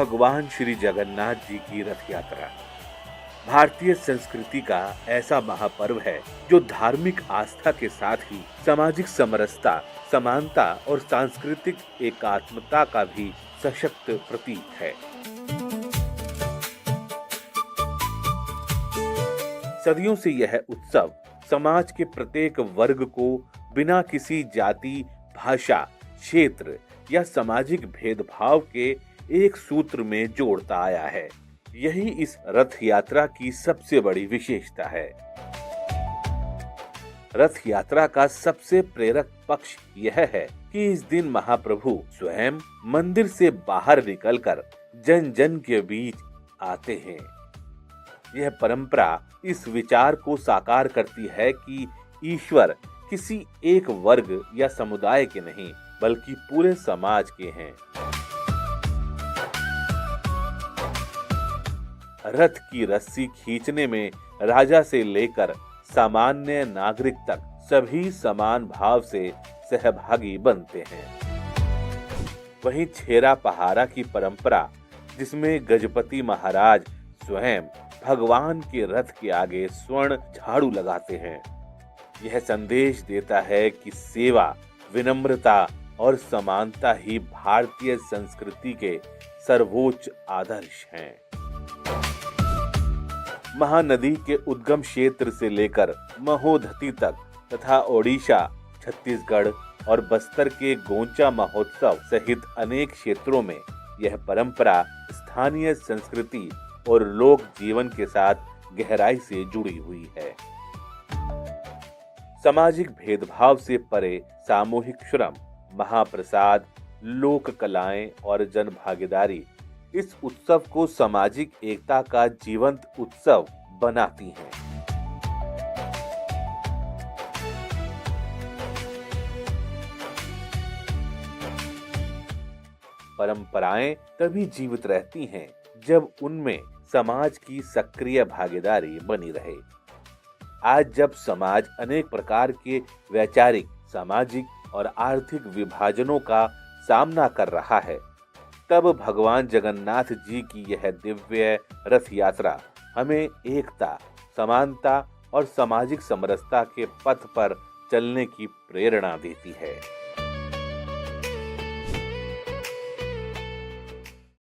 भगवान श्री जगन्नाथ जी की रथ यात्रा भारतीय संस्कृति का ऐसा महापर्व है जो धार्मिक आस्था के साथ ही सामाजिक समरसता, समानता और सांस्कृतिक एकात्मता का भी सशक्त प्रतीक है। सदियों से यह उत्सव समाज के प्रत्येक वर्ग को बिना किसी जाति, भाषा, क्षेत्र या सामाजिक भेदभाव के एक सूत्र में जोड़ता आया है। यही इस रथ यात्रा की सबसे बड़ी विशेषता है। रथ यात्रा का सबसे प्रेरक पक्ष यह है कि इस दिन महाप्रभु स्वयं मंदिर से बाहर निकलकर जन जन के बीच आते हैं। यह परंपरा इस विचार को साकार करती है कि ईश्वर किसी एक वर्ग या समुदाय के नहीं बल्कि पूरे समाज के हैं। रथ की रस्सी खींचने में राजा से लेकर सामान्य नागरिक तक सभी समान भाव से सहभागी बनते हैं। वहीं छेरा पहारा की परंपरा, जिसमें गजपति महाराज स्वयं भगवान के रथ के आगे स्वर्ण झाड़ू लगाते हैं, यह संदेश देता है कि सेवा, विनम्रता और समानता ही भारतीय संस्कृति के सर्वोच्च आदर्श हैं। महानदी के उद्गम क्षेत्र से लेकर महोधती तक तथा ओडिशा, छत्तीसगढ़ और बस्तर के गोंचा महोत्सव सहित अनेक क्षेत्रों में यह परंपरा स्थानीय संस्कृति और लोक जीवन के साथ गहराई से जुड़ी हुई है। सामाजिक भेदभाव से परे सामूहिक श्रम, महाप्रसाद, लोक कलाएं और जन भागीदारी इस उत्सव को सामाजिक एकता का जीवंत उत्सव बनाती हैं। परंपराएं तभी जीवित रहती हैं जब उनमें समाज की सक्रिय भागीदारी बनी रहे। आज जब समाज अनेक प्रकार के वैचारिक, सामाजिक और आर्थिक विभाजनों का सामना कर रहा है, तब भगवान जगन्नाथ जी की यह दिव्य रथ यात्रा हमें एकता, समानता और सामाजिक समरसता के पथ पर चलने की प्रेरणा देती है।